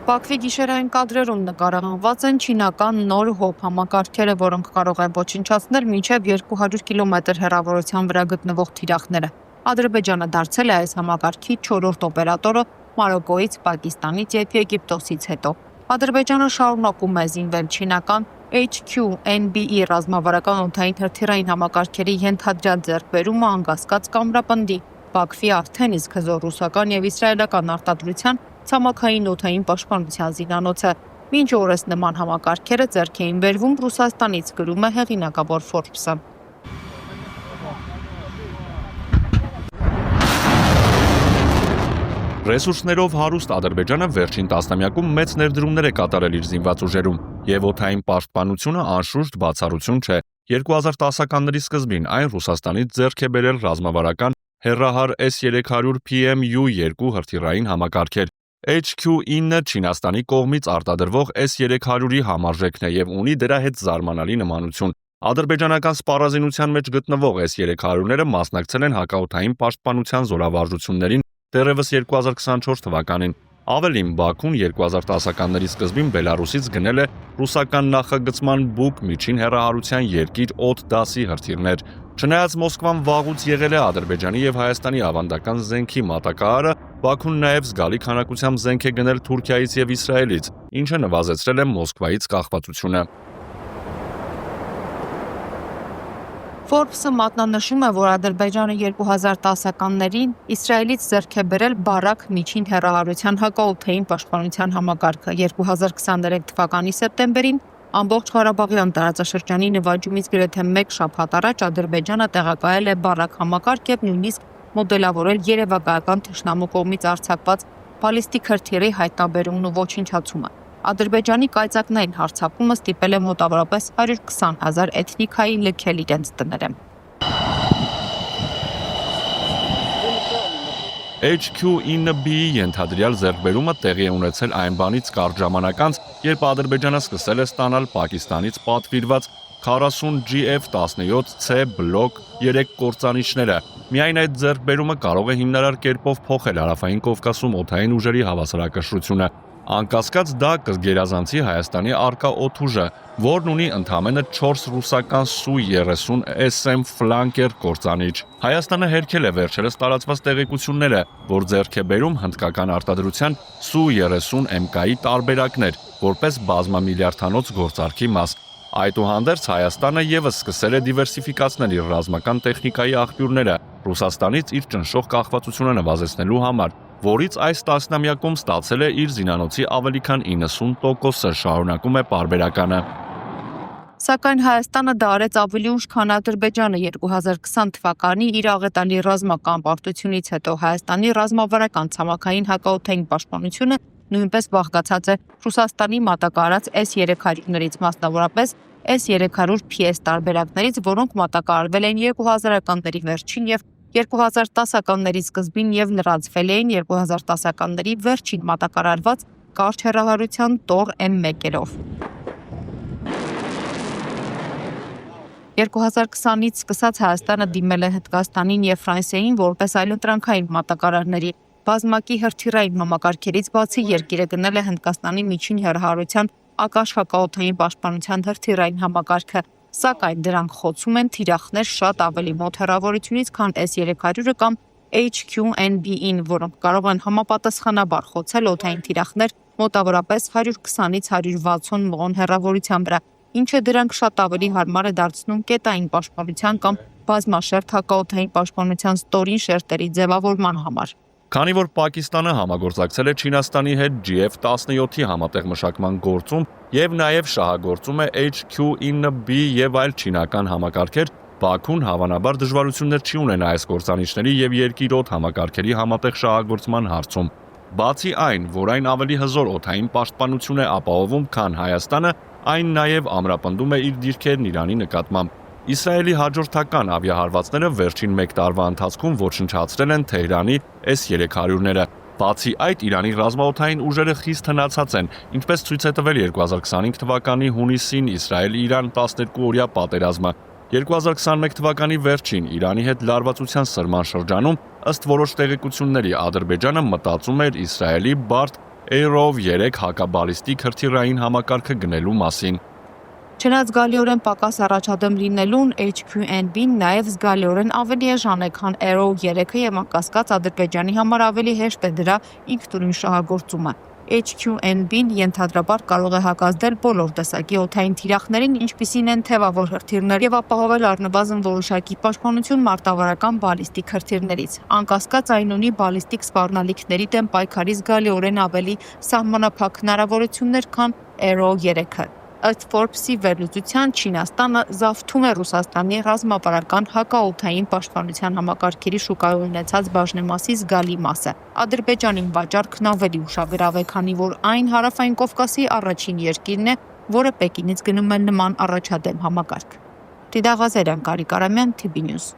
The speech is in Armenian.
Բաքվի գիշերային կադրերում նկարահանված են չինական նոր հոբ համակարգերը, որոնք կարող են ոչնչացնել մինչև 200 կիլոմետր հեռավորության վրա գտնվող թիրախները։ Ադրբեջանը դարձել է այս համակարգի 4-րդ օպերատորը Մարոկոից, Պակիստանից եւ Եգիպտոսից հետո։ Ադրբեջանը շարունակում է զինվել չինական HQ-NBE ռազմավարական օդային հրթիռային համակարգերի ենթադրյալ ձեռքբերումը անկասկած կամրապնդի Բաքվի արդեն իսկ հզոր ռուսական եւ իսրայելական արտադրության ցամաքային օդային պաշտպանության զինանոցը։ Մինչ օրս նման համակարգերը ձեռք էին բերվում Ռուսաստանից, գրում է հեղինակավոր Forbes-ը։ Ռեսուրսներով հարուստ Ադրբեջանը վերջին տասնամյակում մեծ ներդրումներ է կատարել իր զինված ուժերում, եւ օդային պաշտպանությունը անշուշտ բացառություն չէ։ 2010-ականների սկզբին այն Ռուսաստանից ձեռք է բերել ռազմավարական հեռահար S-300 PMU-2 հրթիռային համակարգեր։ HQ-9-ը Չինաստանի կողմից արտադրվող S-300-ի համարժեքն է եւ ունի դրա հետ զարմանալի նմանություն։ Ադրբեջանական սպառազինության մեջ գտնվող S-300-ները մասնակցել են հակաօդային պաշտպանության զորավարժություններին դեռևս 2024 թվականին։ Ավելին, Բաքուն 2010-ականների սկզբին Բելարուսից գնել է ռուսական նախագծման Բուկ միջին հեռահարության երկիր օդ դասի հրթիռներ։ Չնայած Մոսկվան վաղուց եղել է Ադրբեջանի եւ Հայաստանի ավանդական զենքի մատակարարը, Բաքուն նաեւ զգալի քանակությամբ զենք է գնել Թուրքիայից եւ Իսրայելից, ինչը նվազեցրել է Մոսկվայից կախվածությունը։ Forbes-ը մատնանշում է, որ Ադրբեջանը 2010-ականներին Իսրայելից ձեռք է բերել Բարակ միջին հեռահարության հակաօդային պաշտպանության համակարգը։ 2023 թվականի սեպտեմբերին ամբողջ Ղարաբաղյան տարածաշրջանի նվաճումից գրեթե մեկ շաբաթ առաջ Ադրբեջանը տեղակայել է Բարակ համակարգ եւ նույնիսկ մոդելավորել երևակայական թշնամու կողմից արձակված բալիստիկ հրթիռի հայտնաբերումն ու ոչնչացումը։ Ադրբեջանի կայծակնային հարձակումը ստիպել է մոտավորապես 120,000 էթնիկայի լքել իրենց տները։ HQ-9B-ի ենթադրյալ ձեռքբերումը տեղի է ունեցել այն բանից կարճ ժամանակ անց, երբ Ադրբեջանը սկսել է ստանալ Պակիստանից պատվիրված 40 GF-17C բլոկ 3 կործանիչները։ Միայն այդ ձեռքբերումը կարող է հիմնարար կերպով փոխել Հարավային Կովկասում օդային ուժերի հավասարակշռությունը։ Անկասկած դա կգերազանցի Հայաստանի առկա օդուժը, որն ունի ընդամենը 4 ռուսական Su-30 SM ֆլանկեր կործանիչ։ Հայաստանը հերքել է վերջերս տարածված տեղեկությունները, որ ձեռք է բերում հնդկական արտադրության Su-30 MK-ի տարբերակներ, որպես բազմամիլիարդանոց գործարքի մաս։ Այդուհանդերձ Հայաստանը եւս սկսել է դիվերսիֆիկացնել իր ռազմական տեխնիկայի աղբյուրները Ռուսաստանից իր ճնշող կախվածությունը նվազեցնելու համար, որից այս տասնամյակում ստացել է իր զինանոցի ավելի քան 90%-ը, շարունակում է պարբերականը։ Սակայն Հայաստանը դա արեց ավելի ուշ, քան Ադրբեջանը 2020 թվականի իր աղետալի ռազմական պարտությունից հետո Հայաստանի ռազմավարական ցամաքային հակաօդային պաշտպանությունը նույնպես բաղկացած է Ռուսաստանի մատակարարած S-300-ներից, մասնավորապես S-300PS տարբերակներից, որոնք մատակարարվել են 2000-ականների վերջին եւ 2010-ականների սկզբին եւ լրացվել էին 2010-ականների վերջին մատակարարված կարճ հեռահարության Տոր M1-երով։ 2020-ից սկսած Հայաստանը դիմել է Հնդկաստանին եւ Ֆրանսիային որպես այլընտրանքային մատակարարների։ Բազմակի հրթիռային համակարգերից բացի երկիրը գնել է Հնդկաստանի միջին հեռահարության Ակաշ հակաօդային պաշտպանության հրթիռային համակարգը, սակայն դրանք խոցում են թիրախներ շատ ավելի մոտ հեռավորությունից, քան S-300-ը կամ HQ-NB-ին, որոնք կարող են համապատասխանաբար խոցել օդային թիրախներ մոտավորապես 120-ից 160 մղոն հեռավորության վրա, ինչը դրանք շատ ավելի հարմար է դարձնում կետային պաշտպանության կամ բազմաշերտ հակաօդային պաշտպանության ստորին շերտերի ձևավորման համար։ Քանի որ Պակիստանը համագործակցել է Չինաստանի հետ GF-17-ի համատեղ մշակման գործում եւ նաեւ շահագործում է HQ-9B եւ այլ չինական համակարգեր, Բաքուն հավանաբար դժվարություններ չի ունենա այս կործանիչների եւ երկիրոտ համակարգերի համատեղ շահագործման հարցում։ Բացի այն, որ այն ավելի հզոր օդային պաշտպանություն է ապահովում, քան Հայաստանը, այն նաեւ ամրապնդում է իր դիրքերն Իրանի նկատմամբ։ Իսրայելի հաջորդական ավիահարվածները վերջին 1 տարվա ընթացքում ոչնչացրել են Թեհրանի S-300-ները։ Բացի այդ, Իրանի ռազմաօդային ուժերը խիստ հնացած են, ինչպես ցույց է տվել 2025 թվականի հունիսին Իսրայել-Իրան 12-օրյա պատերազմը։ 2021 թվականի վերջին Իրանի հետ լարվածության սրման շրջանում, ըստ որոշ տեղեկությունների, Ադրբեջանը մտածում էր Իսրայելի բարդ Aero 3 հակաբալիստիկ հրթիռային համակարգը գնելու մասին։ Չնայած զգալիորեն պակաս առաջադեմ լինելուն, HQNB-ն նաև զգալիորեն ավելի էժան է, քան Aero 3-ը եւ անկասկած Ադրբեջանի համար ավելի հեշտ է դրա ինքնուրույն շահագործումը։ HQNB-ն ենթադրաբար կարող է հակազդել բոլոր տեսակի օդային թիրախներին, ինչպիսին են թևավոր հրթիռներ, եւ ապահովել առնվազն որոշակի պաշտպանություն մարտավարական բալիստիկ հրթիռներից։ Անկասկած այն ունի բալիստիկ սպառնալիքների դեմ պայքարի զգալիորեն ավելի սահմանափակ հնարավորություններ, քան Aero 3-ը։ Ըստ Forbes-ի վերլուծության Չինաստանը զավթում է Ռուսաստանի ռազմավարական հակաօդային պաշտպանության համակարգերի շուկայում ունեցած բաժնեմասի զգալի մասը։ Ադրբեջանին վաճառքն ավելի ուշագրավ է, քանի որ այն Հարավային Կովկասի առաջին երկիրն է, որը Պեկինից գնում է նման առաջադեմ համակարգ։ Դիդա Ղազարյան, Կարիկ Արամյան, TB News։